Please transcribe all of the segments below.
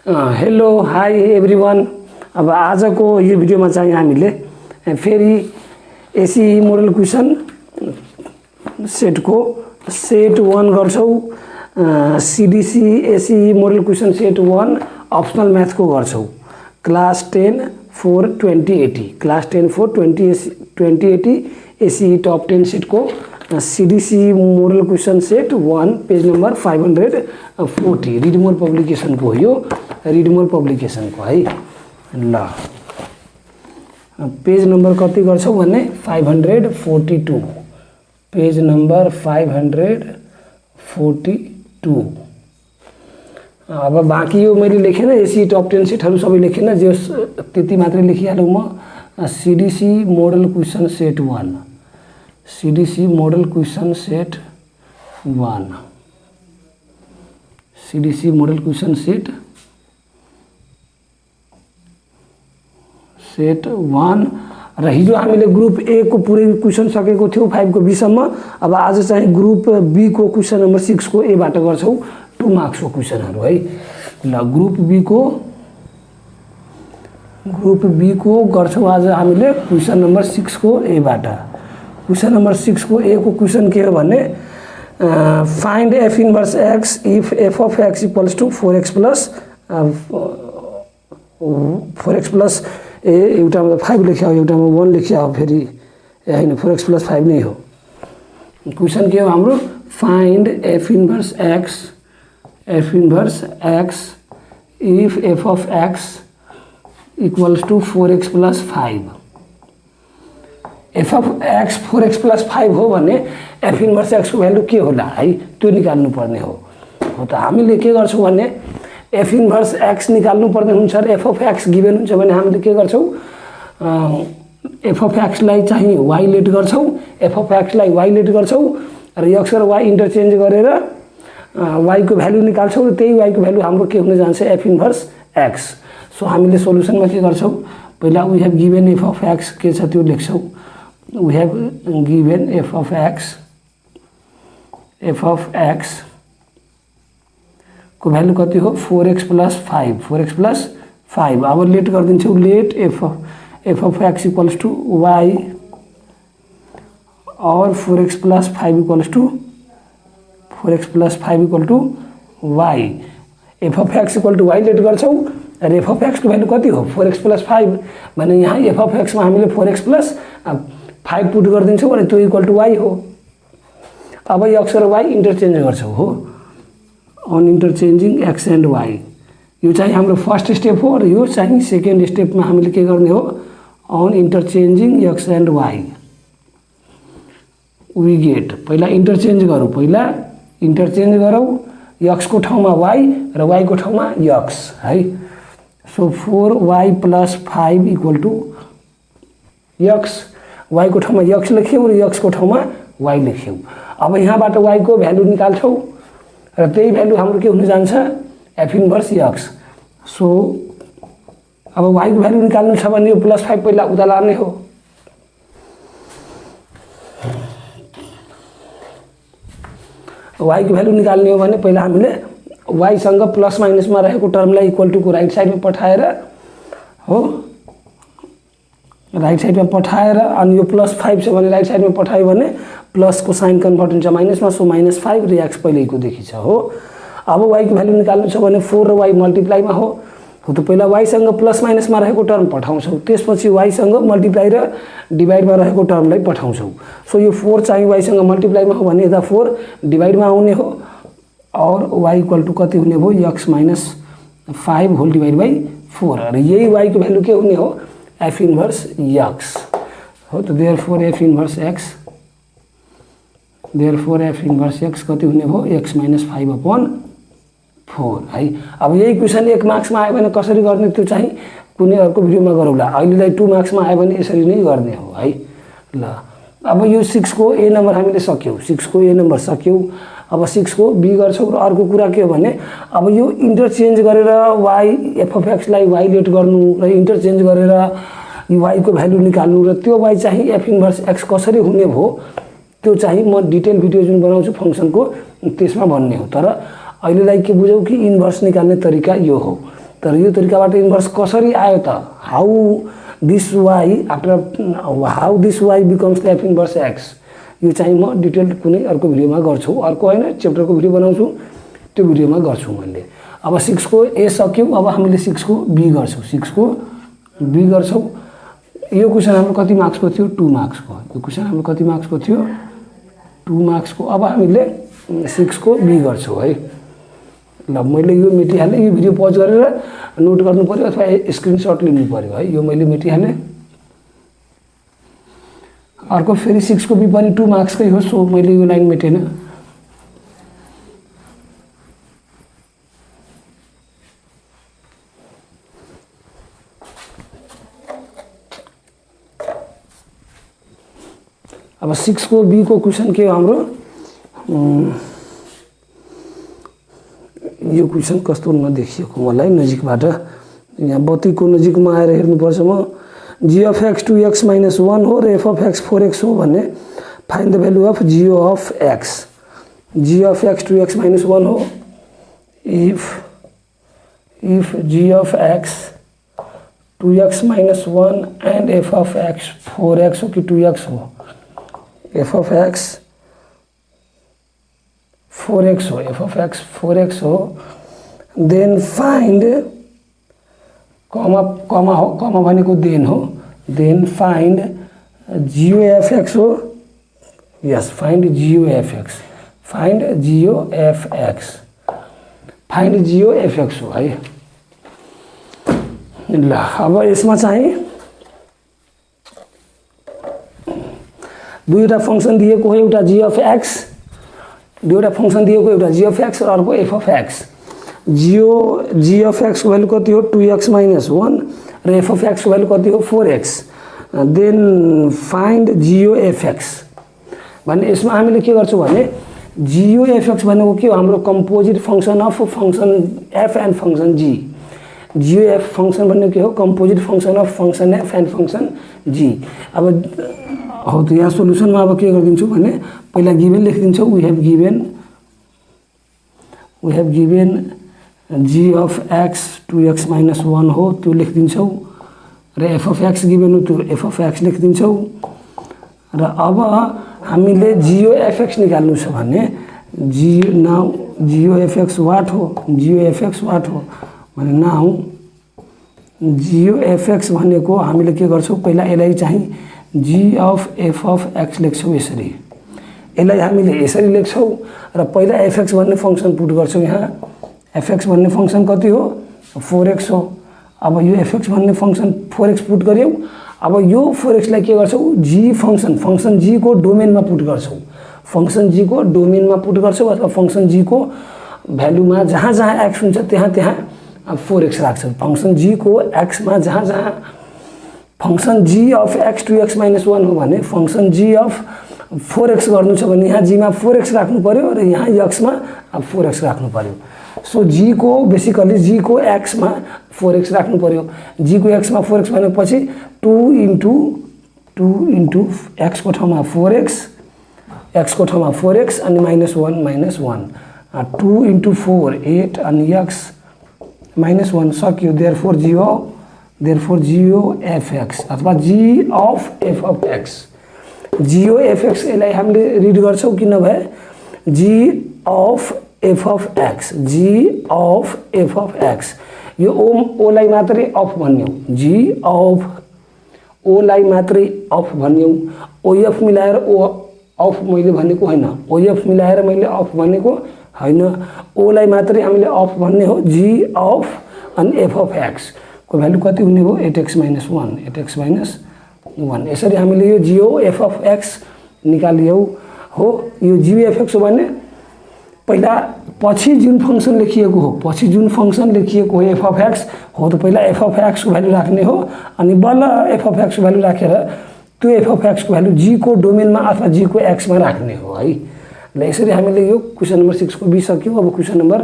Hello hi everyone. अब आजको यो भिडियोमा चाहिँ हामीले फेरि एसी मोडल क्वेसन सेटको सेट 1 गर्छौं। CDC SEE model question set 1 optional म्याथको गर्छौं। Class 10 for 2080 class 10 for 2080 SEE top 10 सेटको CDC model question set 1 page number 540 Readmore publication को हो। रिडमोर पब्लिकेशन को है ल पेज नंबर कति गर्छौ भने 542 पेज नंबर 542। अब बाँकी यो मैले लेखेन एसी टप 10 सेटहरु सबै लेखेन जे त्यति मात्रै लेखिहालौ म। CDC model question set 1 CDC model question set 1 CDC model question set 1 र हिजो हामीले ग्रुप ए को पुरै क्वेसन सकेको थियौ 5 को 20 सम्म। अब आज चाहिँ ग्रुप बी को क्वेसन नम्बर 6 को ए बाट गर्छौ 2 मार्क्स को क्वेसनहरु है। ल ग्रुप बी को गर्छौ आज हामीले क्वेसन नम्बर 6 को ए बाट। क्वेसन नम्बर 6 को ए को क्वेसन के हो भने find F inverse x if F of x equals to 4x plus ए एउटामा 5 लेख्या हो एउटामा 1 लेख्या हो फेरि हैन 4x प्लस 5 नै हो। क्वेसन के हो हाम्रो find F inverse x if F of x equals to 4x plus 5। F of X 4x plus 5 हो भने एफ इन्भर्स एक्स को भ्यालु के होला है त्यो निकाल्नु पर्ने हो। त हामीले के गर्छौं भने एफ इन्भर्स एक्स निकाल्नु पर्ने हुन्छ र एफ अफ एक्स गिभन हुन्छ भने हामीले के गर्छौं एफ अफ एक्स लाई चाहिँ y लेट गर्छौं एफ अफ एक्स लाई y लेट गर्छौं र x र y इन्टरचेन्ज गरेर y को भ्यालु निकाल्छौं र त्यही y को भ्यालु हाम्रो के हुन जान्छ एफ इन्भर्स एक्स। सो हामीले सोलुसनमा के गर्छौं पहिला we have given F of X के छ त्यो लेख्छौं। We have given f of x को भ्यालु कति हो 4x प्लस 5 अब लेट गरिदिन्छौ let f of x equals to y और 4x plus 5 equals to y। f of x equal to y let गर्छौ र f of x को value कति हो 4x प्लस 5 भने यहाँ f of x मा हामीले 4x प्लस 5 पुट गरिदिन्छौ अनि त्यो इक्वल टू y हो। अब x र y इन्टरचेन्ज गर्छौ हो on interchanging x and y। यो चाहिँ हाम्रो फर्स्ट स्टेप हो र यो चाहिँ सेकेन्ड स्टेपमा हामीले के गर्ने हो on interchanging x and y we get पहिला इन्टरचेन्ज गरौ x को ठाउँमा y र y को ठाउँमा x है। So 4y plus 5 equal to x y को ठाउँमा x लेख्यौ र x को ठाउँमा y लेख्यौ। अब यहाँबाट y को भ्यालु निकाल्छौ र त्यही भ्यालु हाम्रो के हुन जान्छ f इन्भर्स x। सो अब y को भ्यालु निकाल्नु छ भने यो प्लस 5 पहिला उता लाने हो। y को भ्यालु निकाल्ने हो भने पहिला हामीले y सँग प्लस माइनस मा रहेको टर्मलाई इक्वल टु को राइट साइडमा पठाएर हो राइट साइडमा पठाएर अनि यो प्लस 5 छ भने राइट साइडमा पठायो भने प्लस को साइन कन्भर्ट हुन्छ माइनसमा सो माइनस 5 र x पहिलेको देखि छ हो। अब y को भ्यालु निकाल्नु छ भने 4 र y मल्टिप्लाईमा हो त पहिला y सँग प्लस माइनसमा रहेको टर्म पठाउँछौ त्यसपछि y सँग मल्टिप्लाई र डिवाइडमा रहेको टर्मलाई पठाउँछौ। सो यो 4 चाहिँ y सँग मल्टिप्लाईमा हो भने यता 4 डिवाइडमा आउने हो और y इक्वल टु कति हुने हो x minus 5 whole divide by 4 र यही y को भ्यालु के हुने हो f इन्भर्स x हो। त देयरफोर f इन्भर्स x कति हुने हो x माइनस 5 अपॉन 4 है। अब यही क्वेसन 1 मार्क्स मा आयो भने कसरी गर्ने त्यो चाहिँ कुनै अर्को भिडियोमा गरौँला। अहिलेलाई 2 मार्क्स मा आयो भने यसरी नै गर्ने हो है। ल अब यो 6 को ए नम्बर हामीले सक्यौ 6 को ए नम्बर सक्यौ। अब 6 को बी गर्छौ र अर्को कुरा के हो भने अब यो इन्टरचेन्ज गरेर y f of x लाई y लेट गर्नु र इन्टरचेन्ज गरेर y को भ्यालु निकाल्नु र त्यो y चाहिँ f इन्भर्स x कसरी हुने भो त्यो चाहिँ म डिटेल भिडियो जुन बनाउँछु फंक्सनको त्यसमा भन्ने हो। तर अहिलेलाई के बुझौ कि इन्भर्स निकाल्ने तरिका यो हो। तर यो तरिकाबाट इन्भर्स कसरी आयो त how this Y becomes the F inverse X यो चाहिँ म डिटेल कुनै अर्को भिडियोमा गर्छु अर्को हैन च्याप्टरको भिडियो बनाउँछु त्यो भिडियोमा गर्छु मैले अब 6 को ए सक्यौ अब हामीले 6 को बी गर्छौं 6 को बी गर्छौं यो क्वेशन हाम्रो कति मार्क्स को थियो 2 मार्क्स को यो क्वेशन हाम्रो कति मार्क्स को थियो 2 मार्क्स को अब हामीले 6 को बी गर्छौं है ल मैले यो मेटिहाले यो भिडियो पज गरेर नोट गर्नु पर्यो अथवा स्क्रिनशट लिनु पर्यो है यो मैले मेटिहाले अर्को फेरि 6 को बी पनि 2 मार्क्स कै हो सो मैले यो लाइन मेटेन अब 6 को बी को क्वेशन के हो हाम्रो यो क्वेशन कस्तो नदेखिएको मलाई नजिकबाट यहाँ बत्तीको नजिकमा आएर हेर्नुपर्छ म g of x 2x minus 1 हो र f of x 4x हो भने find the value of g of x g of x 2x minus 1 हो if g of x 2x minus 1 and f of x 4x हो कि 2x हो f of x 4x हो f of x 4x हो then find कमा भनेको then हो then find GOFX हो yes find GOFX find GOFX हो है ल अब यसमा चाहिँ दुईटा फंक्सन दिएको हो एउटा g of x दुईटा फंक्सन दिएको एउटा g of x र अर्को f of x g of x को भ्यालु कति हो 2x minus 1 र f of x को भ्यालु कति हो 4x then find GOFX भने यसमा हामीले के गर्छौं भने GOFX भनेको के हो हाम्रो composite function of function f and function g GOF function भनेको के हो composite function of function f and function g अब हो त यहाँ सोलुसनमा अब के गर्दिन्छु भने पहिला given लेखिदिन्छौ we have given g of x 2x minus 1 हो त्यो लेखिदिन्छौ र f of x गिभन हो त्यो f of x लेखिदिन्छौ र अब हामीले GOFX निकाल्नु छ भने GOFX वाट हो भने नाउ GOFX भनेको हामीले के गर्छौं पहिला यसलाई चाहिँ g of f of x लेख्छौं यसरी यसलाई हामीले यसरी लेख्छौं र पहिला fx भन्ने फंक्सन पुट गर्छौं यहाँ fx भन्ने फंक्सन कति हो 4x हो अब यो fx भन्ने फंक्सन 4x पुट गर्यौ अब यो 4x लाई के गर्छौं g फंक्सन g को डोमेनमा पुट गर्छौं फंक्सन g को डोमेनमा पुट गर्छौं अथवा फंक्सन g को भ्यालुमा जहाँ जहाँ x हुन्छ त्यहाँ त्यहाँ 4x राख्छौं फंक्सन g को x मा जहाँ जहाँ function g of x 2x minus 1 हो भने फंक्सन g of 4x गर्नु छ भने यहाँ g मा 4x राख्नु पर्यो र यहाँ x मा 4x राख्नु पर्यो सो g को बेसिकली g को x मा 4x राख्नु पर्यो g को x मा 4x भनेपछि 2 into x को ठाउँमा 4x x को ठाउँमा 4x अनि -1 2 into 4 8 अनि x -1 सक्यो therefore GOFX अथवा g of f of x GOFX यसलाई हामीले रिड गर्छौं किन भए g of f of x यो o लाई मात्रै अफ भन्यौ g of o लाई मात्रै अफ भन्यौ OF मिलाएर o अफ मैले भनेको हैन OF मिलाएर मैले अफ भनेको हैन o लाई मात्रै हामीले अफ भन्ने हो g of अनि f of x को भ्यालु कति हुने हो 8x - 1 यसरी हामीले यो GOF of x निकालियौ हो यो GOFX हो भने पहिला पछि जुन फंक्सन लेखिएको हो f of x हो त पहिला f of x को भ्यालु राख्ने हो अनि बल्ल f of x को भ्यालु राखेर त्यो f of x को भ्यालु g को डोमेनमा अथवा g को x मा राख्ने हो है ल यसरी हामीले यो क्वेशन नम्बर 6 को बी सक्यौ अब क्वेशन नम्बर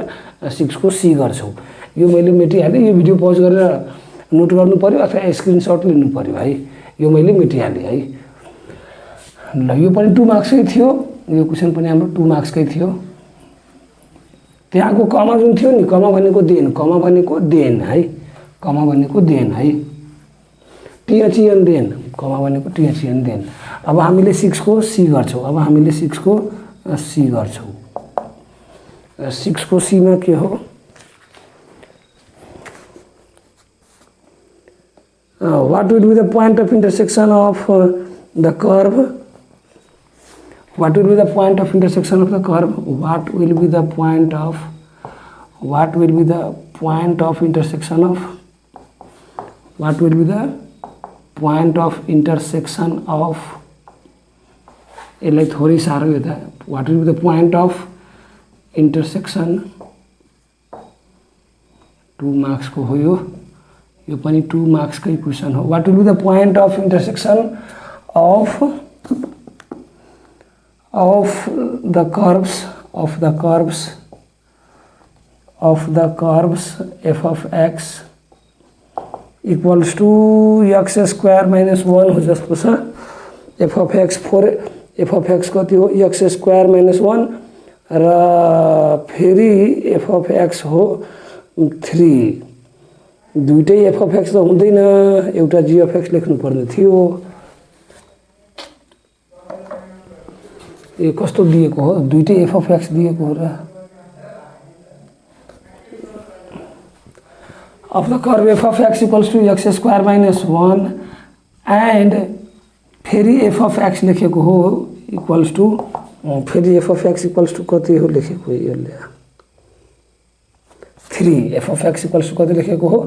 6 को सी गर्छौं यो मैले मेटिहाले यो भिडियो पज गरेर नोट गर्नु पर्यो अथवा स्क्रिनशट लिनु पर्यो है यो मैले मेटिहाले है ल यो पनि 2 मार्क्स कै थियो यो क्वेशन पनि हाम्रो 2 मार्क्स कै थियो त्यहाँको कमा जुन थियो नि, कमा भनेको देन, कमा भनेको देन है, कमा भनेको देन है, टिएचएन देन, कमा भनेको टिएचएन देन। अब हामीले 6 को सी गर्छौँ, अब हामीले 6 को सी गर्छौँ। 6 को सी मा के हो, what will be the point of intersection of the curve, what will be the point of intersection of the curve, what will be the point of, what will be the point of intersection of, what will be the point of intersection of, यसलाई थोरै साह्रो यो त, what will be the point of intersection, 2 marks को हो यो पनि 2 marks कै क्वेशन हो। what will be the point of intersection of the curves f of x equals to x square minus 1 हो जस्तो छ। f of x 4, f of x कति हो, x square minus 1 र फेरि f of x हो 3। दुईटै f of x त हुँदैन, एउटा g of x लेख्नु पर्ने थियो। ए कस्तो दिएको हो, दुईटै f of x दिएको हो र। of the curve f of x equals to x square minus 1 and फेरि f of x लेखेको हो इक्वल्स टू, फेरि f of x equals to कति हो लेखेको हो, यसले 3, f of x equals to कति लेखेको हो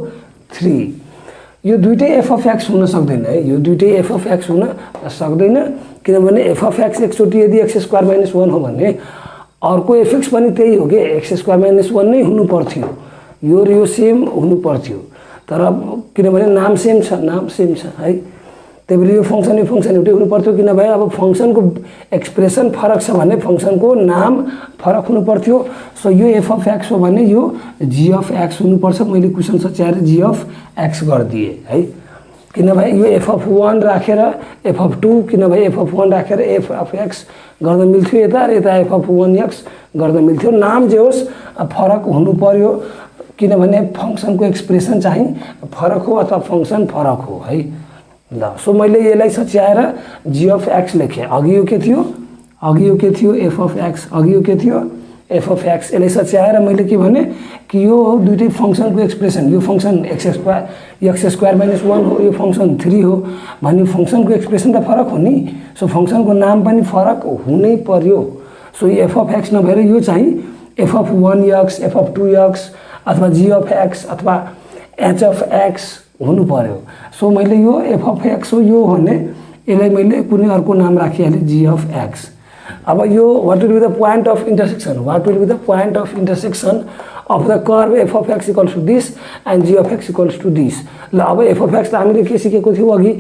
3। यो दुईटै f of x हुन सक्दैन है, यो दुईटै f of x हुन सक्दैन, किनभने f of x एकचोटि यदि x स्क्वायर माइनस 1 हो भने अर्को fx पनि त्यही हो कि x स्क्वायर माइनस 1 नै हुनु पर्थ्यो, यो र यो सेम हुनु पर्थ्यो, तर किनभने नाम सेम छ है, त्यही भएर यो फंक्सन एउटै हुनु पर्थ्यो। किनभने अब फंक्सनको एक्सप्रेसन फरक छ भने फंक्सनको नाम फरक हुनु पर्थ्यो। सो यो f of x हो भने यो g of x हुनुपर्छ। मैले क्वेसन सच्याएर g of x गरिदिए है, किनभने यो f of 1 राखेर f of 2, किनभने f of 1 राखेर f of x गर्दा मिल्थ्यो, यता f of 1x गर्दा मिल्थ्यो। नाम जे होस् फरक हुनु पर्यो, किनभने फंक्सनको एक्सप्रेसन चाहिँ फरक हो अथवा फंक्सन फरक हो है ल। सो मैले यसलाई सच्याएर g of x लेखेँ। अघि यो के थियो, f of x, अघि यो के थियो f of x, यसलाई सच्याएर मैले के भने कि यो दुईटै फंक्सनको एक्सप्रेसन, यो फंक्सन x स्क्वायर माइनस 1 हो, यो फंक्सन 3 हो भने फंक्सनको एक्सप्रेसन त फरक हो नि। सो फंक्सनको नाम पनि फरक हुनै पर्यो। सो यो f of x नभएर यो चाहिँ f of 1x, f of 2x अथवा g of x अथवा h of x हुनु पर्यो। सो मैले यो f of x हो यो भने यसलाई मैले कुनै अर्को नाम राखिहालेँ g of x। अब यो what will be the point of intersection, what will be the point of intersection of the curve f of x equals to this and g of x equals to this। ल अब f of x त हामीले के सिकेको थियौँ अघि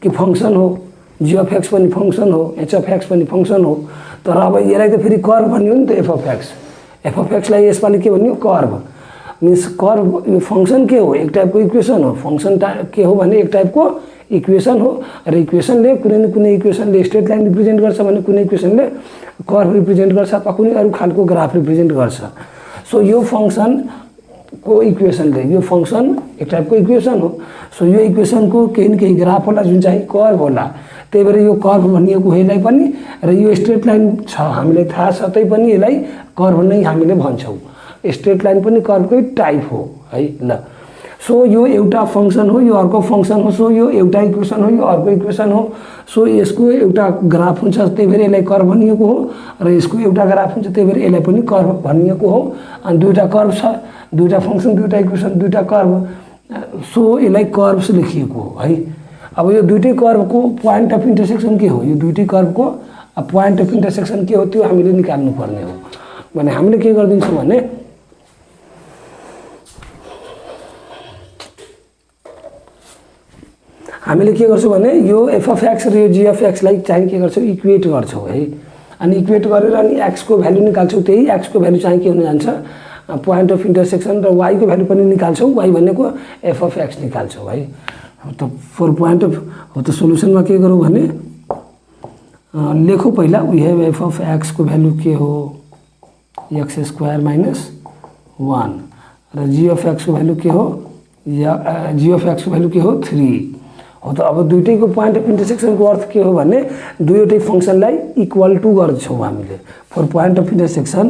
कि function हो, g of x पनि फंक्सन हो, h of x पनि फंक्सन हो, तर अब यसलाई त फेरि कर्व भन्यो नि त f of x। f of x लाई यसपालि के भन्यो, कर्व। मीन्स कर्व यो फंक्सन के हो, एक टाइपको इक्वेसन हो। फंक्सन के हो भने एक टाइपको इक्वेसन हो र इक्वेसनले कुनै न कुनै इक्वेसनले स्ट्रेट लाइन रिप्रेजेन्ट गर्छ भने कुनै इक्वेसनले कर्व रिप्रेजेन्ट गर्छ अथवा कुनै अरू खालको ग्राफ रिप्रेजेन्ट गर्छ। सो यो फंक्सनको इक्वेसनले, यो फंक्सन एक टाइपको इक्वेसन हो। सो यो इक्वेसनको केही न केही ग्राफ होला जुन चाहिँ कर्व होला, त्यही भएर यो कर्व भनिएको हो यसलाई पनि, र यो स्ट्रेट लाइन छ हामीलाई थाहा छ तैपनि यसलाई कर्व नै हामीले भन्छौँ। स्ट्रेट लाइन पनि कर्वकै टाइप हो है ल। सो यो एउटा फंक्सन हो, यो अर्को फंक्सन हो, सो यो एउटा इक्वेसन हो, यो अर्को इक्वेसन हो। सो यसको एउटा ग्राफ हुन्छ, त्यही भएर यसलाई कर्व भनिएको हो, र यसको एउटा ग्राफ हुन्छ, त्यही भएर यसलाई पनि कर्व भनिएको हो। अनि दुईटा कर्व छ, दुईटा फंक्सन, दुईटा इक्वेसन, दुईटा कर्व, सो यसलाई कर्व्स लेखिएको हो है। अब यो दुईटै कर्वको पोइन्ट अफ इन्टरसेक्सन के हो, यो दुईटै कर्वको पोइन्ट अफ इन्टरसेक्सन के हो त्यो हामीले निकाल्नु पर्ने हो। भने हामीले के गरिदिन्छौँ भने हामीले के गर्छौँ भने यो f of x र यो g of x लाई चाहिँ के गर्छौँ, इक्वेट गर्छौँ है। अनि इक्वेट गरेर अनि x को भ्यालु निकाल्छौँ, त्यही x को भ्यालु चाहिँ के हुन जान्छ, पोइन्ट अफ इन्टरसेक्सन, र y को भ्यालु पनि निकाल्छौँ, y भनेको f of x निकाल्छौँ है। त फर पोइन्ट अफ हो त सोलुसनमा के गरौँ भने लेखौँ पहिला we have f of x को भ्यालु के हो, x स्क्वायर माइनस 1 र जी अफ एक्स को भ्यालु के हो या जी अफ एक्स को भ्यालु के हो 3 हो। त अब दुईटैको पोइन्ट अफ इन्टरसेक्सनको अर्थ के हो भने दुईवटै फंक्सनलाई इक्वल टू गर्छौं हामीले। For point of intersection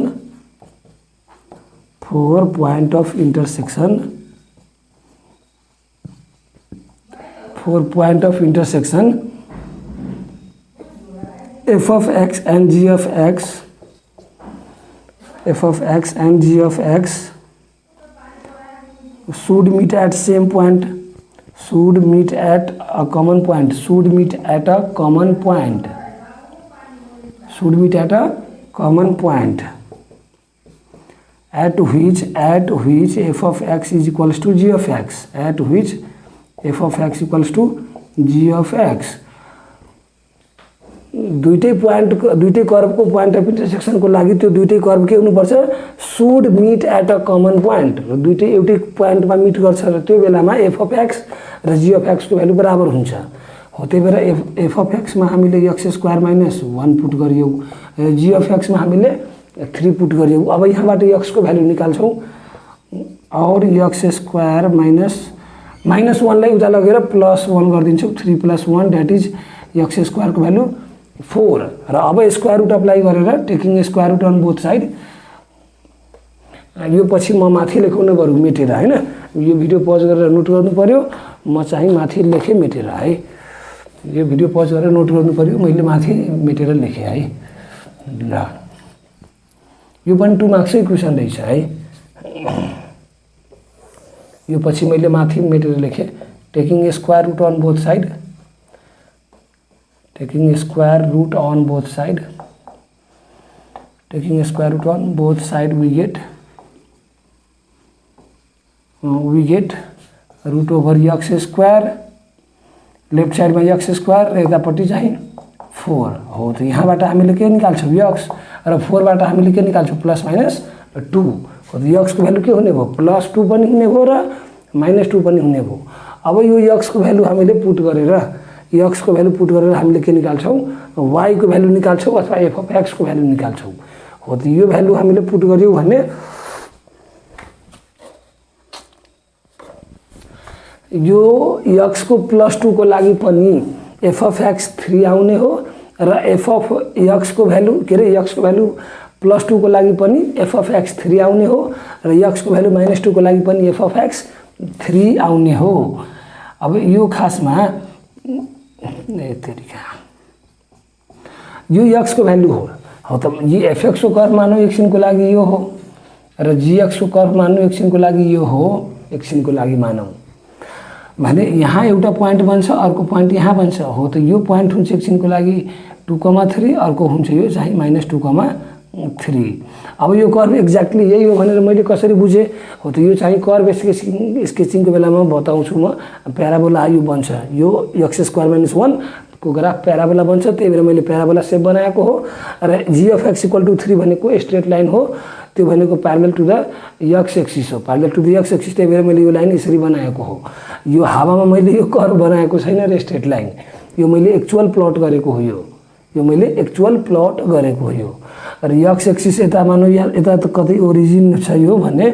f of x and g of x should meet at same point, should meet at a common point at which f of x is equals to g of x, at which f of x equals to g of x। दुईटै कर्वको point of इन्टरसेक्सनको लागि त्यो दुईटै curve के हुनुपर्छ should meet at a common point र दुईटै एउटै पोइन्टमा मिट गर्छ र त्यो बेलामा एफ अफ एक्स र जी अफ एक्सको भ्यालु बराबर हुन्छ। हो त्यही भएर एफ अफ एक्समा हामीले एक्स स्क्वायर माइनस 1 पुट गरियौ, जी अफ एक्समा हामीले 3 पुट गरियौ। अब यहाँबाट एक्सको भ्यालु निकाल्छौँ और एक्स स्क्वायर माइनस 1 लाई उता लगेर प्लस 1 गरिदिन्छौँ, 3 + 1 द्याट इज एक्स स्क्वायरको भ्यालु 4 र अब स्क्वायर रुट अप्लाई गरेर taking square root on both side यो पछि म माथि लेखाउनु पर्यो मेटेर हैन। यो भिडियो पज गरेर नोट गर्नु पर्यो, म चाहिँ माथि लेखे मेटेर है। यो भिडियो पज गरेर नोट गर्नु पर्यो, मैले माथि मेटेर लेखे है। ल यो पनि 2 मार्क्सकै क्वेशन रहेछ है। यो पछि मैले माथि मेटेर लेखे taking square root on both side, taking square root on both side we get root over x square, left साइडमा x स्क्वायर र यतापट्टि चाहिँ 4 हो। त यहाँबाट हामीले के निकाल्छौँ x र 4 बाट हामीले के निकाल्छौँ प्लस माइनस 2 हो। त x को भ्यालु के हुने भयो +2 पनि हुने भयो र -2 पनि हुने भयो। अब यो x को भ्यालु हामीले पुट गरेर x को भ्यालु पुट गरेर हामीले के निकाल्छौँ y को भ्यालु निकाल्छौँ अथवा f अफ x को भ्यालु निकाल्छौँ। हो त यो भ्यालु हामीले पुट गर्यौं भने यो x को +2 को लागि पनि f अफ x 3 आउने हो र f अफ x को भ्यालु के रे x को भ्यालु +2 को लागि पनि f अफ x 3 आउने हो र x को भ्यालु -2 को लागि पनि f अफ x 3 आउने हो। अब यो खासमा यो x को भ्यालु हो। त यो fx को कर्व मानौ एकछिनको लागि यो हो र gx को कर्व मानौ एकछिनको लागि यो हो, एकछिनको लागि मानौ भने यहाँ एउटा पोइन्ट बन्छ अर्को पोइन्ट यहाँ बन्छ। हो त यो पोइन्ट हुन्छ एकछिनको लागि 2,3 अर्को हुन्छ यो चाहिँ -2,3। अब यो कर्व एक्ज्याक्टली यही हो भनेर मैले कसरी बुझे हो त यो चाहिँ कर्व स्केचिङको बेलामा बताउँछु म। प्याराबोला यो बन्छ, यो x² - 1 को ग्राफ प्याराबोला बन्छ, त्यही भएर मैले प्याराबोला सेप बनाएको हो र g अफ x = 3 भनेको स्ट्रेट लाइन हो, त्यो भनेको parallel to the x axis हो, parallel to the x axis. त्यही भएर मैले यो लाइन यसरी बनाएको हो। यो हावामा मैले यो कर्व बनाएको छैन र स्ट्रेट लाइन, यो मैले एक्चुअल प्लट गरेको हो। यो मैले एक्चुअल प्लट गरेको हो। यो र x एक्सिस यता मानौ यता त कतै ओरिजिन छ यो भने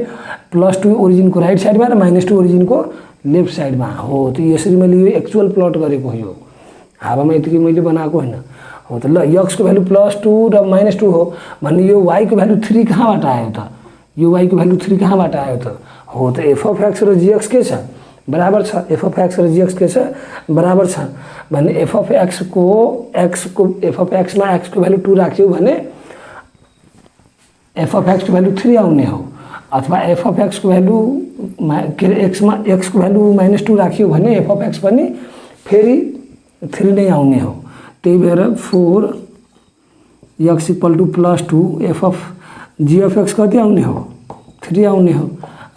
+2 ओरिजिनको राइट साइडमा र -2 ओरिजिनको लेफ्ट साइडमा हो। त यसरी मैले यो एक्चुअल प्लट गरेको हो। यो हावामा यतिकै मैले बनाएको हैन। हो त ल x को भ्यालु +2 र -2 हो भने यो y को भ्यालु 3 कहाँबाट आयो त? यो y को भ्यालु 3 कहाँबाट आयो त? हो त f अफ x र gx के छ बराबर छ, f अफ x र gx के छ बराबर छ भने f अफ x मा x को भ्यालु 2 राख्यौ भने f अफ x को भ्यालु 3 आउने हो, अथवा f अफ x को भ्यालु x को भ्यालु -2 राख्यौ भने f अफ x पनि फेरि 3 नै आउने हो। त्यही भएर 4 x = +2 f of g of x कति आउने हो 3 आउने हो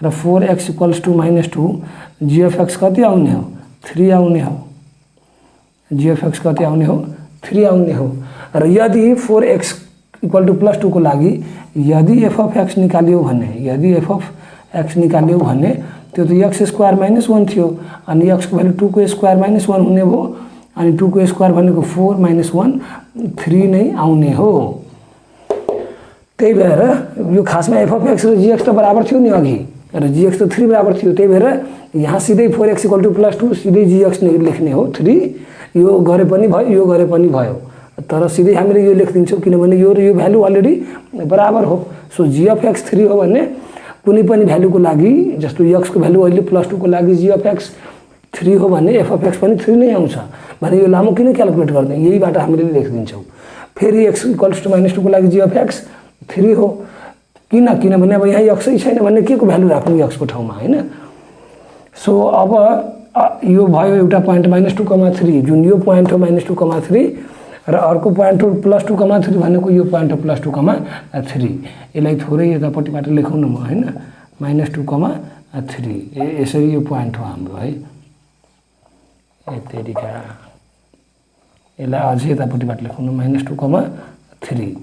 र 4x = -2 g अफ x कति आउने हो 3 आउने हो, g अफ x कति आउने हो 3 आउने हो। र यदि 4x = +2 को लागि यदि f अफ x निकाल्यौ भने त्यो त x² - 1 थियो अनि x को भ्यालु 2 को स्क्वायर - 1 हुने भयो अनि 2 को स्क्वायर भनेको 4 - 1 3 नै आउने हो। त्यही भएर यो खासमा एफ अफ एक्स र जी एक्स त बराबर थियो नि अघि र जी एक्स त 3 बराबर थियो। त्यही भएर यहाँ सिधै 4x = +2 सिधै जी एक्स लेख्ने हो 3। यो गरे पनि भयो यो गरे पनि भयो, तर सिधै हामीले यो लेखिदिन्छौँ किनभने यो र यो भ्यालु अलरेडी बराबर हो। सो जी अफ एक्स 3 हो भने कुनै पनि भ्यालुको लागि जस्तो एक्स को भ्यालु अहिले +2 को लागि जी अफ एक्स 3 हो भने एफ अफ एक्स पनि 3 नै आउँछ भने यो लामो किन क्याल्कुलेट गर्ने, यहीबाट हामीले लेखिदिन्छौँ। फेरि x = -2 को लागि जी अफ एक्स 3 हो किनभने अब यहाँ एक्सै छैन भने के को भ्यालु राख्नु एक्स को ठाउँमा हैन। सो अब यो भयो एउटा पोइन्ट -2,3 जुन यो पोइन्ट हो -2,3 र अर्को पोइन्ट हो +2,3 भनेको यो पोइन्ट हो +2,3। यसलाई थोरै यतापट्टिबाट लेखौँ न म हैन -2,3 यसरी यो पोइन्ट हो हाम्रो है। यतिका यसलाई अझै यतापट्टिबाट लेखौँ न -2,3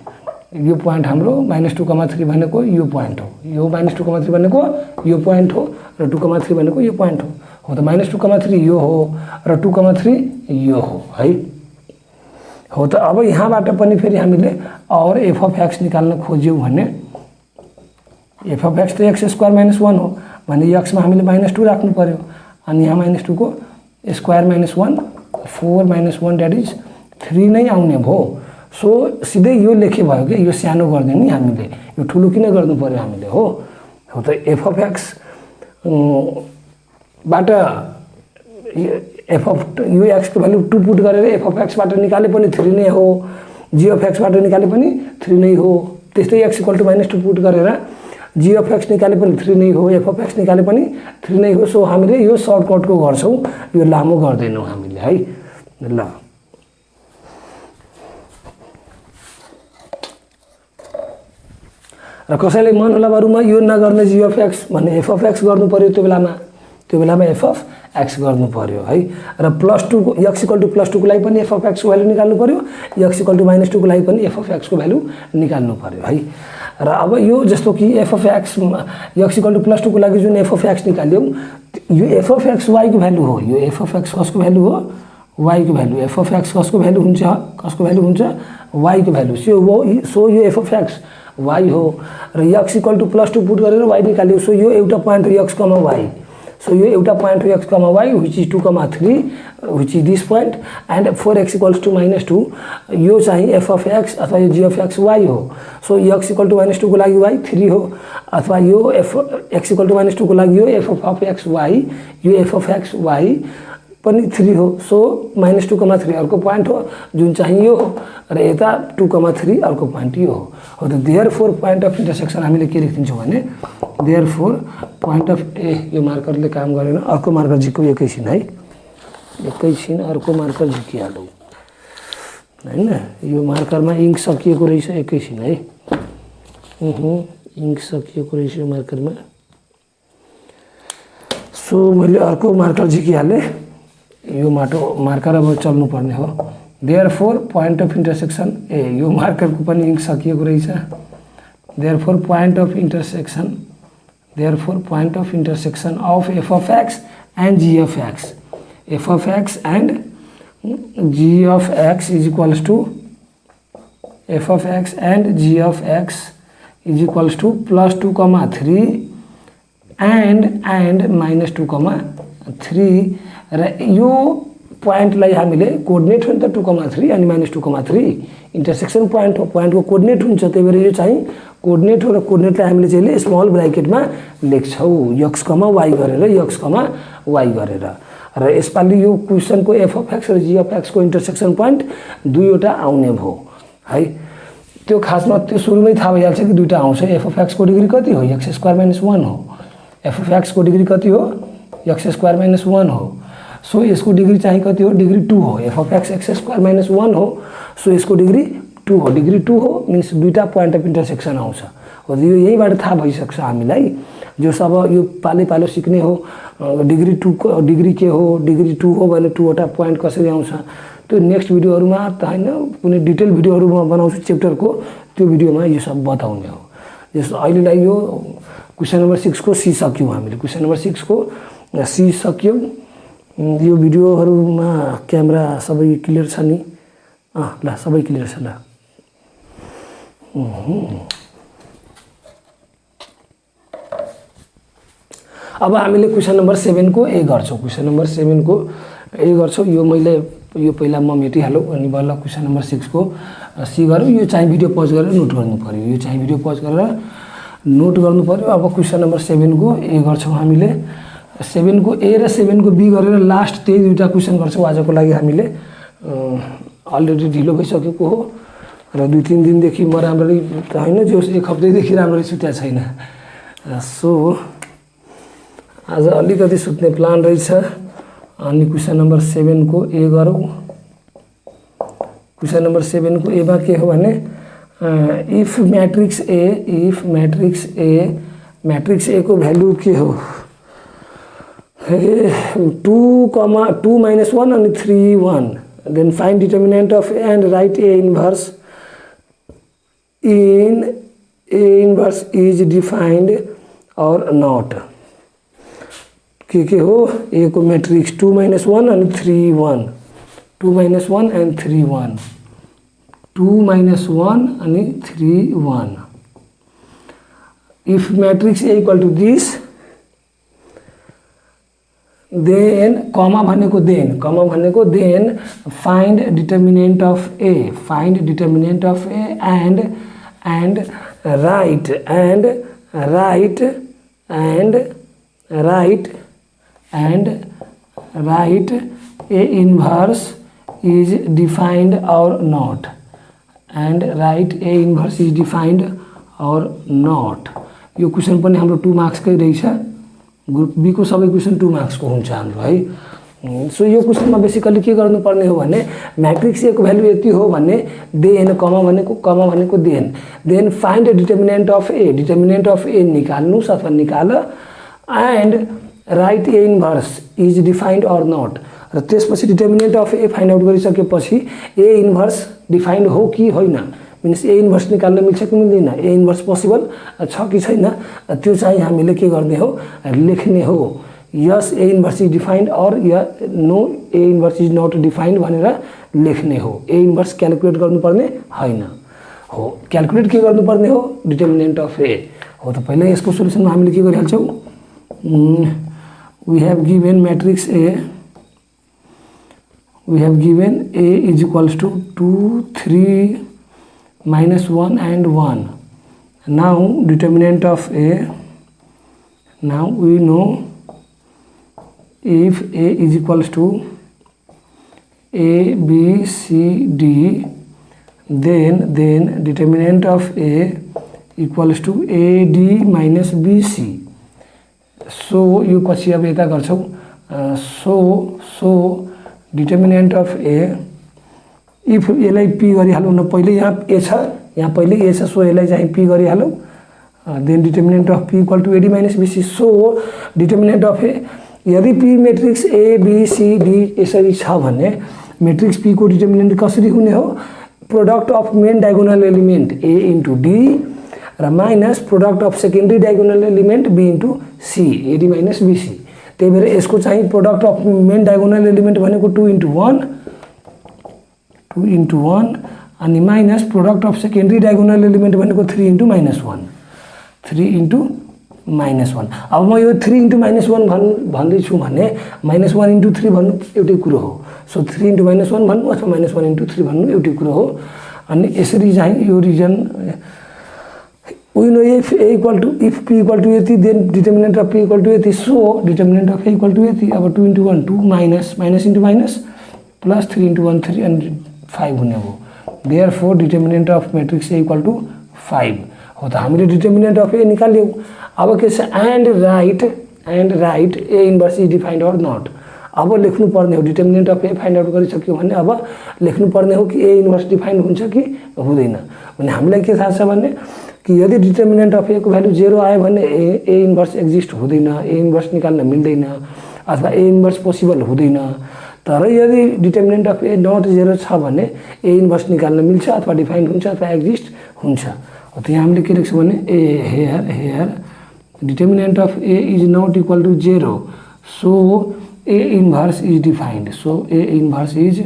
यो पोइन्ट हाम्रो -2,3 भनेको यो पोइन्ट हो, यो -2,3 भनेको यो पोइन्ट हो र 2,3 भनेको यो पोइन्ट हो त -2,3 यो हो र 2,3 यो हो है। हो त अब यहाँबाट पनि फेरि हामीले और एफ अफ एक्स निकाल्न खोज्यौँ भने एफ अफ एक्स त x² - 1 हो भने x मा हामीले -2 राख्नु पर्यो अनि यहाँ -2 को स्क्वायर -1 4 - 1 दैट इज 3 नै आउने भयो। सो सिधै यो लेखे भयो कि यो सानो गर्दैन नि हामीले, यो ठुलो किन गर्नु पर्यो हामीले हो त एफ अफ एक्स बाट एफ अफ यो एक्स को भ्यालु 2 पुट गरेर एफ अफ एक्स बाट निकाले पनि 3 नै हो, जी अफ एक्स बाट निकाले पनि 3 नै हो। त्यस्तै x = -2 पुट गरेर जी अफ एक्स निकाले पनि 3 नै हो, एफ अफ एक्स निकाले पनि 3 नै हो। सो हामीले यो सर्टकटको गर्छौँ, यो लामो गर्दैनौँ हामीले है। ल र कसैले मन होला बरुमा यो नगर्ने जी अफ एक्स भन्ने एफ अफ एक्स गर्नु पर्यो, त्यो बेलामा एफ अफ एक्स गर्नु पर्यो है। र +2 को x = +2 को लागि पनि एफ अफ एक्स को भ्यालु निकाल्नु पर्यो, x = -2 को लागि पनि एफ अफ एक्स को भ्यालु निकाल्नु पर्यो है। र अब यो जस्तो कि एफ अफ एक्स x = +2 को लागि जुन एफ अफ एक्स निकाल्यौं यो एफ अफ एक्स y को भ्यालु हो, यो एफ अफ एक्स कसको भ्यालु हो y को भ्यालु। एफ अफ एक्स कसको भ्यालु हुन्छ y को भ्यालु। सो यो एफ अफ एक्स y हो र x = +2 पुट गरेर y निकाल्यौ। सो यो एउटा पोइन्ट हो x, y। So यो एउटा पोइन्ट हो x, y which is 2,3 which is this point and 4x = -2 यो चाहिँ f of x अथवा यो g of x y हो। सो x = -2 को लागि y 3 हो अथवा यो x = -2 को लागि यो f of x y यो f of x y पनि 3 हो। सो -2,3 अर्को पोइन्ट हो जुन चाहिँ यो हो र यता 2,3 अर्को पोइन्ट यो हो। त देयरफोर पोइन्ट अफ इन्टरसेक्सन हामीले के लेखिदिन्छौँ भने देयरफोर पोइन्ट अफ यो मार्करले काम गरेन, अर्को मार्कर झिक्यौँ एकैछिन है, एकैछिन अर्को मार्कर झिकिहालौँ हैन। यो मार्करमा इङ्क सकिएको रहेछ, एकैछिन है। इङ्क सकिएको रहेछ यो मार्करमा। सो मैले अर्को मार्कर झिकिहालेँ, यो मार्कर अब चल्नु पर्ने हो। देयरफोर पोइन्ट अफ इन्टरसेक्सन यो मार्करको पनि इङ्क सकिएको रहेछ। Therefore point of intersection of f of x and g of x, f of x and g of x is equals to f of x and g of x is equals to +2,3 and -2,3 र यो पोइन्टलाई हामीले coordinate हो नि त 2,3 अनि -2,3 intersection point हो, पोइन्टको coordinate हुन्छ। त्यही भएर यो चाहिँ कोअर्डिनेट हो र कोअर्डिनेटलाई हामीले चाहिँ स्मल ब्र्याकेटमा लेख्छौँ x, y गरेर x, y गरेर। र यसपालि यो क्वेसनको f of x र g of x को इन्टरसेक्सन पोइन्ट दुईवटा आउने भयो है। त्यो खासमा त्यो सुरुमै थाहा भइहाल्छ कि दुईटा आउँछ। f of x को डिग्री कति हो x² - 1 हो, f of x को डिग्री कति हो x² - 1 हो। सो यसको डिग्री चाहिँ कति हो डिग्री 2 हो। f of x x² - 1 हो, सो यसको डिग्री 2 हो, डिग्री 2 हो मिन्स दुईटा पोइन्ट अफ इन्टरसेक्सन आउँछ। हो यो यहीबाट थाहा भइसक्छ हामीलाई, जो सब यो पालो सिक्ने हो डिग्री 2 को डिग्री के हो, डिग्री 2 हो भने 2 वटा पोइन्ट कसरी आउँछ त्यो नेक्स्ट भिडियोहरुमा त हैन कुनै डिटेल भिडियोहरुमा बनाउँछु च्याप्टरको, त्यो भिडियोमा यो सब बताउने हो। जस्तो अहिलेलाई यो क्वेशन नम्बर 6 को सी सक्यौं हामीले, क्वेशन नम्बर 6 को सी सक्यौं। यो भिडियोहरुमा क्यामेरा सबै क्लियर छ नि? ल सबै क्लियर छ ल। अब हामीले क्वेसन नम्बर 7 को ए गर्छौँ। क्वेसन नम्बर 7 को ए गर्छौँ। यो मैले यो पहिला म मेटिहालौँ अनि बल्ल क्वेसन नम्बर 6 को सी गरौँ। यो चाहिँ भिडियो पज गरेर नोट गर्नु पर्यो। यो चाहिँ भिडियो पज गरेर नोट गर्नु पर्यो। अब क्वेसन नम्बर 7 को ए गर्छौँ हामीले। 7 को ए र 7 को बी गरेर लास्ट त्यही दुईवटा क्वेसन गर्छौँ आजको लागि। हामीले अलरेडी ढिलो भइसकेको हो र 2-3 दिनदेखि म राम्ररी त होइन, जो 1 हप्तादेखि राम्ररी सुतेको छैन। सो आज अलिकति सुत्ने प्लान रहेछ। अनि क्वेसन नम्बर 7 को ए गरौँ। क्वेसन नम्बर 7 को एमा के हो भने इफ मैट्रिक्स ए को भ्यालु के हो 2, 2 - 1 and 3, 1. Then find determinant of A and write A inverse in A inverse is defined or not. के हो A को matrix 2 - 1 and 3, 1. 2 - 1 and 3, 1. 2 - 1 and 3, 1. If matrix A equal to this, then comma भनेको then find determinant of A, and write A inverse is defined or not, and write A inverse is defined or not. यो question पनि हाम्रो 2 marks कै रहेछ। Group be को सबै question 2 marks को हुन्छ हाम्रो है। सो यो क्वेसनमा बेसिकली के गर्नुपर्ने हो भने मैट्रिक्स ए को भ्यालु यति हो भने देन कमा भनेको then find determinant of A निकाल्नुस् अथवा निकाल and write A inverse is defined or not. र त्यसपछि determinant of A find out गरिसकेपछि ए इन्भर्स डिफाइन्ड हो कि होइन, मिन्स ए इन्भर्स निकाल्न मिल्छ कि मिल्दैन, ए इन्भर्स पोसिबल छ कि छैन, त्यो चाहिँ हामीले के गर्ने हो, लेख्ने हो। Yes A inverse is defined or या no A inverse is not defined भनेर लेख्ने हो। ए इन्भर्स क्याल्कुलेट गर्नुपर्ने होइन हो। क्याल्कुलेट के गर्नुपर्ने हो, डिटर्मिनेन्ट अफ ए हो। त पहिला यसको सोलुसनमा हामीले के गरिहाल्छौँ, we have given matrix A, we have given A is equals to 2, 3 minus 1 and 1. Now determinant of A, now we know if A is equals to A, B, C, D, then determinant of A equals to AD minus BC. So यो पछि अब यता गर्छौँ। so determinant of A if यसलाई P गरिहालौँ न, पहिले यहाँ ए छ, पहिले ए छ, सो यसलाई चाहिँ पी गरिहालौँ। Then determinant of P equal to AD minus BC. So determinant of A, यदि P matrix A B C D यसरी छ भने मेट्रिक्स पी को डिटर्मिनेन्ट कसरी हुने हो, product of main diagonal element A into D र minus product of secondary diagonal element B into C, AD minus BC. त्यही भएर यसको चाहिँ product of main diagonal element भनेको 2 इन्टु 1 अनि minus product of secondary diagonal element भनेको 3 into minus 1। अब म यो 3 इन्टु माइनस 1 भन्दैछु भने माइनस 1 इन्टु 3 भन्नु एउटै कुरो हो। सो 3 इन्टु माइनस 1 भन्नु अथवा माइनस 1 इन्टु 3 भन्नु एउटै कुरो हो। अनि यसरी चाहिँ यो reason we know if A equal to, if P equal to यति, then determinant of P equal to यति, so determinant of A equal to यति। अब 2 into 1 2 minus into minus plus 3 into 1 3 and 5 हुने हो। therefore determinant of matrix A equal to 5 हो। त हामीले determinant of ए निकाल्यौँ। अब के छ, and write A inverse is defined or not. अब लेख्नु पर्ने हो, determinant of A find out गरिसक्यो भने अब लेख्नु पर्ने हो कि ए इन्भर्स डिफाइन्ड हुन्छ कि हुँदैन। भने हामीलाई के थाहा छ भने कि यदि डिटर्मिनेन्ट अफ ए को भ्यालु 0 आयो भने ए इन्भर्स एक्जिस्ट हुँदैन, ए इन्भर्स निकाल्न मिल्दैन अथवा ए इन्भर्स पोसिबल हुँदैन। तर यदि डिटर्मिनेन्ट अफ ए नट 0 छ भने ए इन्भर्स निकाल्न मिल्छ अथवा डिफाइन्ड हुन्छ अथवा एक्जिस्ट हुन्छ। त यहाँ हामीले के लेख्छौँ भने here determinant of A is not equal to 0, so A inverse is defined. So A inverse is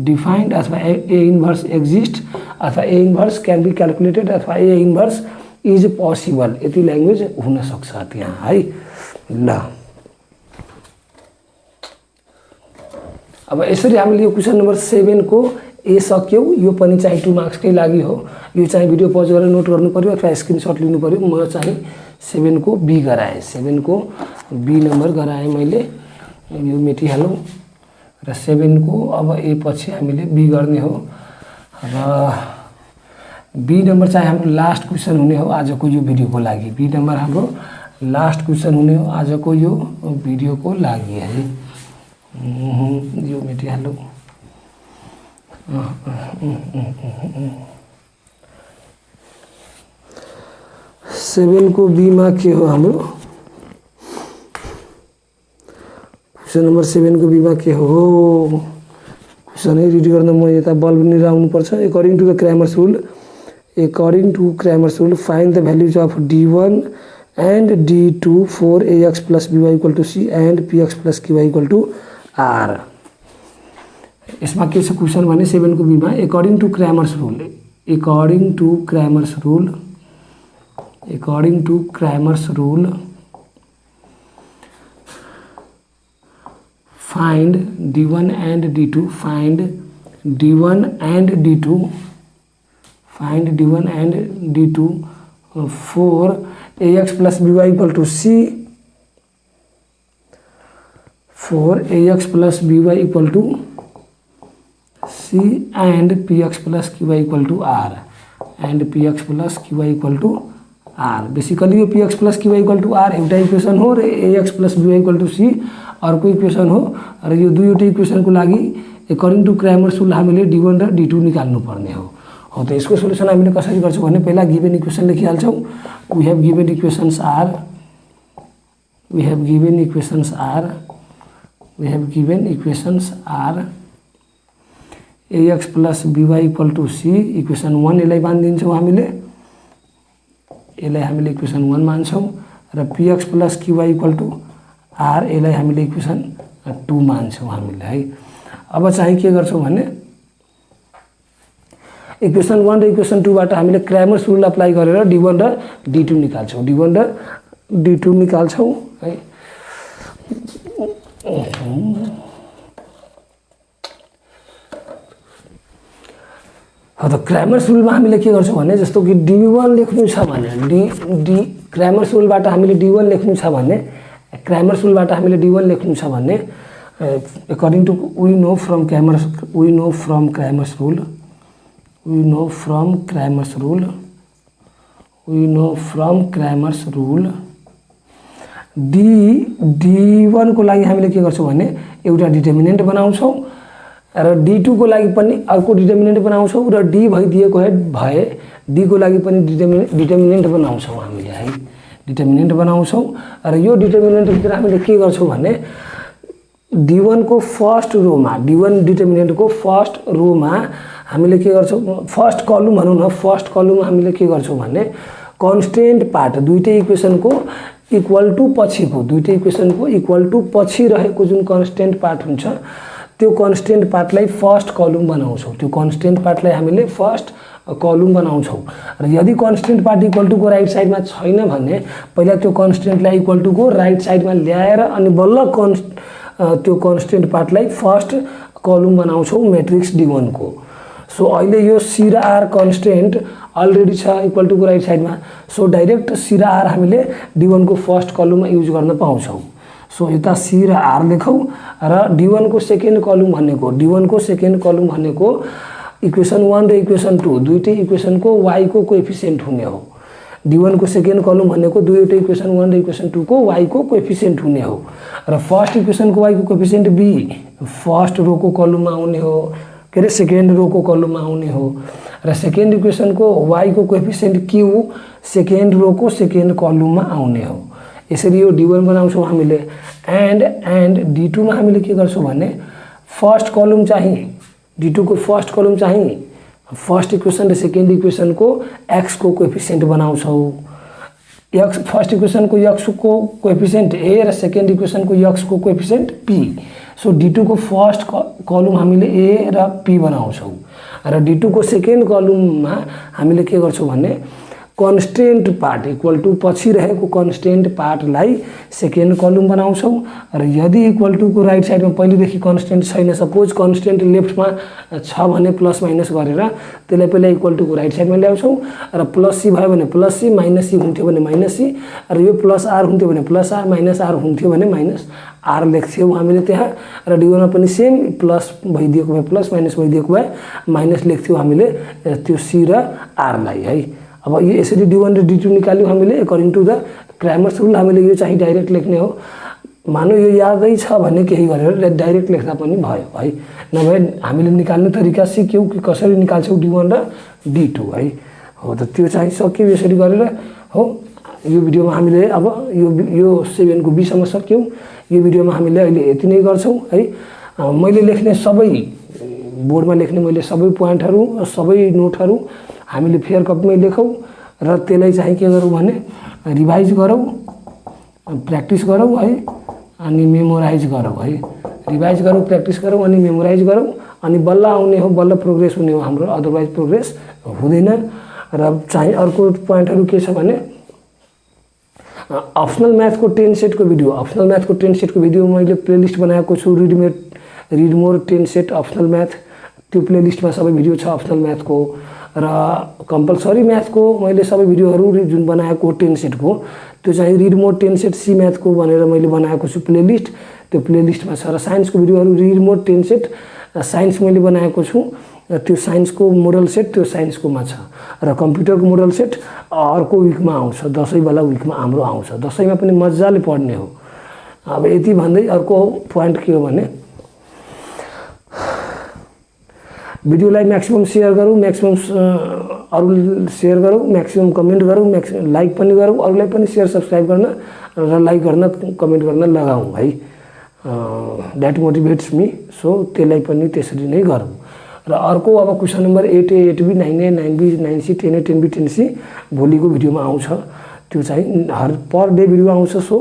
defined अथवा ए इन्भर्स एक्जिस्ट अथवा A inverse can be calculated अथवा ए इन्भर्स इज पोसिबल। यति ल्याङ्ग्वेज हुनसक्छ त्यहाँ है। ल अब यसरी हामीले यो क्वेसन नम्बर 7 को ए सक्यौ। यो पनि चाहिँ 2 मार्क्स कै लागि हो। यो चाहिँ भिडियो पज गरेर नोट गर्नु पर्यो अथवा स्क्रिनशट लिनु पर्यो। म चाहिँ 7 को बी गराएँ, 7 को बी नम्बर गराएँ मैले। यो मेटिहालौँ र 7 को अब ए पछि हामीले बी गर्ने हो र बी नम्बर चाहिँ हाम्रो लास्ट क्वेसन हुने हो आजको यो भिडियोको लागि। बी नम्बर हाम्रो लास्ट क्वेसन हुने हो आजको यो भिडियोको लागि है। यो मेटिहालौँ। 7 को बी मा के हो हाम्रो क्वेसन नम्बर 7 को बी मा के हो क्वेसन रिड गर्न म यता बल्ब लिएर आउनु पर्छ। According to the Cramer's rule find the values of d1 and d2 for ax plus by equal to c and px plus qy equal to r। यसमा के छ क्वेसन भने 7 को बी मा according to Cramer's rule find d1 and d2 for ax plus by equal to c and px plus qy equal to r basically यो px plus qy equal to r एउटा equation हो र ax plus by equal to c अर्को equation हो र यो दुईवटै इक्वेसनको लागि अकॉर्डिंग टू क्रैमर्स रूल हामीले d1 र d2 निकाल्नु पर्ने हो। त यसको सोलुसन हामीले कसरी गर्छौं भने पहिला गिवन इक्वेसन लेखिहाल्छौं। We have given equations are ax plus by equal to c equation 1 यसलाई मानिदिन्छौं हामीले, यसलाई हामीले इक्वेसन 1 मान्छौं र px plus qy equal to r यसलाई हामीले इक्वेसन 2 मान्छौं हामीले है। अब चाहिँ के गर्छौं भने इक्वेसन 1 र इक्वेसन 2 बाट हामीले क्रैमर्स रूल अप्लाई गरेर d1 र d2 निकाल्छौं है। तो क्रैमर्स रूलमा हामीले के गर्छौं भने जस्तो कि d1 लेख्नु छ भने क्रैमर्स रूलबाट हामीले d1 लेख्नु छ भने according to we know from Cramer's rule d1 को लागि हामीले के गर्छौं भने एउटा डिटर्मिनेन्ट बनाउँछौं र d2 को लागि पनि अर्को डिटर्मिनेन्ट बनाउँछौं र d भइदिएको भए d को लागि पनि डिटर्मिनेन्ट बनाउँछौं हामीले है। डिटर्मिनेन्ट बनाउँछौं र यो डिटर्मिनेन्ट भित्र हामीले के गर्छौं भने d1 को फर्स्ट रोमा d1 डिटर्मिनेन्ट को फर्स्ट रोमा हामीले के गर्छौं फर्स्ट कलम भनौं न, फर्स्ट कलम हामीले के गर्छौं भने कन्स्टेन्ट पार्ट दुईटै इक्वेसनको इक्वल टू पछि रहेको जुन कन्स्टेन्ट पार्ट हुन्छ त्यो कन्स्टेन्ट पार्टलाई फर्स्ट कलम बनाउँछौं। त्यो कन्स्टेन्ट पार्टलाई हामीले फर्स्ट कलम बनाउँछौं र यदि कन्स्टेन्ट पार्ट इक्वल टू को राइट साइडमा छैन भने पहिला त्यो कन्स्टेन्टलाई इक्वल टू को राइट साइडमा ल्याएर अनि बल्ल त्यो कन्स्टेन्ट पार्टलाई फर्स्ट कलम बनाउँछौं मैट्रिक्स d1 को। सो अहिले यो c र r कन्स्टेन्ट अलरेडी छ इक्वल टू को राइट साइडमा, सो डाइरेक्ट c र r हामीले d1 को फर्स्ट कलममा युज गर्न पाउँछौं। सो यता c र r लेखौं र d1 को सेकेन्ड कलम भनेको इक्वेसन 1 र इक्वेसन 2 दुईटै इक्वेसनको y को कोएफिसिएन्ट हुने हो। d1 को सेकेन्ड कलम भनेको दुईटै इक्वेसन 1 र इक्वेसन 2 को y को कोएफिसिएन्ट हुने हो र फर्स्ट इक्वेसनको y को कोएफिसिएन्ट b फर्स्ट रो को कलममा आउने हो, के रे सेकेन्ड रो को कलममा आउने हो र सेकेन्ड इक्वेसनको y को कोएफिसिएन्ट q सेकेन्ड रो को सेकेन्ड कलममा आउने हो। यसरी यो d1 बनाउँछौं हामीले एन्ड d2 मा हामीले के गर्छौं भने फर्स्ट कलम चाहिँ d2 को फर्स्ट कलम चाहिँ फर्स्ट इक्वेसन र सेकेन्ड इक्वेसन को x को कोएफिसिएन्ट बनाउँछौं। x फर्स्ट इक्वेसन को x को कोएफिसिएन्ट a र सेकेन्ड इक्वेसन को x को कोएफिसिएन्ट p। सो d2 को फर्स्ट कलम हामीले a र p बनाउँछौं र d2 को सेकेन्ड कलममा हामीले के गर्छौं भने कन्स्टेन्ट पार्ट इक्वल टू पछि रहेको कन्स्टेन्ट पार्टलाई सेकेन्ड कलम बनाउँछौँ र यदि इक्वल टूको राइट साइडमा पहिलेदेखि कन्स्टेन्ट छैन, सपोज कन्स्टेन्ट लेफ्टमा छ भने प्लस माइनस गरेर त्यसलाई पहिला इक्वल टूको राइट साइडमा ल्याउँछौँ र प्लस सी भयो भने प्लस सी, माइनस सी हुन्थ्यो भने माइनस सी, र यो प्लस आर हुन्थ्यो भने प्लस आर, माइनस आर हुन्थ्यो भने माइनस आर लेख्थ्यौँ हामीले त्यहाँ। र डी1मा पनि सेम प्लस भइदिएको भए प्लस, माइनस भइदिएको भए माइनस लेख्थ्यौँ हामीले त्यो सी र आरलाई है। अब यो यसरी डी1 र डी2 निकाल्यौँ हामीले according to the Cramer's rule. हामीले यो चाहिँ डाइरेक्ट लेख्ने हो, मानौ यो यादै छ भने केही गरेर डाइरेक्ट लेख्दा पनि भयो है। नभए हामीले निकाल्ने तरिका सिक्यौँ कि कसरी निकाल्छौँ डी1 र डी2 है। हो त त्यो चाहिँ सक्यौँ यसरी गरेर हो। यो भिडियोमा हामीले अब यो 7 को बीसम्म सक्यौँ। यो भिडियोमा हामीले अहिले यति नै गर्छौँ है। मैले लेख्ने सबै बोर्डमा लेख्ने मैले सबै पोइन्टहरू, सबै नोटहरू हामीले फेयर कपीमै लेखौँ र त्यसलाई चाहिँ के गरौँ भने रिभाइज गरौँ, प्र्याक्टिस गरौँ है, अनि मेमोराइज गरौँ है। रिभाइज गरौँ, प्र्याक्टिस गरौँ अनि मेमोराइज गरौँ, अनि बल्ल आउने हो, बल्ल प्रोग्रेस हुने हो हाम्रो, अदरवाइज प्रोग्रेस हुँदैन। र चाहिँ अर्को पोइन्टहरू के छ भने अप्सनल म्याथको 10 सेटको भिडियो, अप्सनल म्याथको 10 सेटको भिडियो मैले प्लेलिस्ट बनाएको छु, read more 10 set optional math. त्यो प्लेलिस्टमा सबै भिडियो छ अप्सनल म्याथको र कम्पलसरी म्याथको मैले सबै भिडियोहरू जुन बनाएको 10 सेटको त्यो चाहिँ रिड मोर 10 सेट सी म्याथको भनेर मैले बनाएको छु प्लेलिस्ट। त्यो प्लेलिस्टमा छ। र साइन्सको भिडियोहरू रिड मोर 10 सेट साइन्स मैले बनाएको छु, त्यो साइन्सको मोडल सेट त्यो साइन्सकोमा छ। र कम्प्युटरको मोडल सेट अर्को विकमा आउँछ, दसैँवाला विकमा हाम्रो आउँछ। दसैँमा पनि मजाले पढ्ने हो। अब यति भन्दै अर्को पोइन्ट के हो भने भिडियोलाई म्याक्सिमम सेयर गरौँ, म्याक्सिमम अरू सेयर गरौँ, म्याक्सिमम कमेन्ट गरौँ, म्याक्सिमम लाइक पनि गरौँ, अरूलाई पनि सेयर सब्सक्राइब गर्न र लाइक गर्न कमेन्ट गर्न लगाऊँ है। That motivates me. सो त्यसलाई पनि त्यसरी नै गरौँ। र अर्को अब question number 8A, 8B, 9A, 9B, 9C, 10A, 10B, 10C भोलिको भिडियोमा आउँछ। त्यो चाहिँ हर पर डे भिडियो आउँछ। सो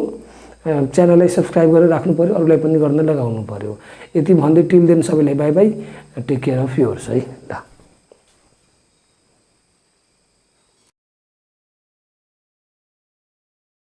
च्यानललाई सब्सक्राइब गरेर राख्नु पऱ्यो, अरूलाई पनि गर्न लगाउनु पऱ्यो। यति भन्दै टिल देन सबैलाई bye bye, take care of yours है। ल।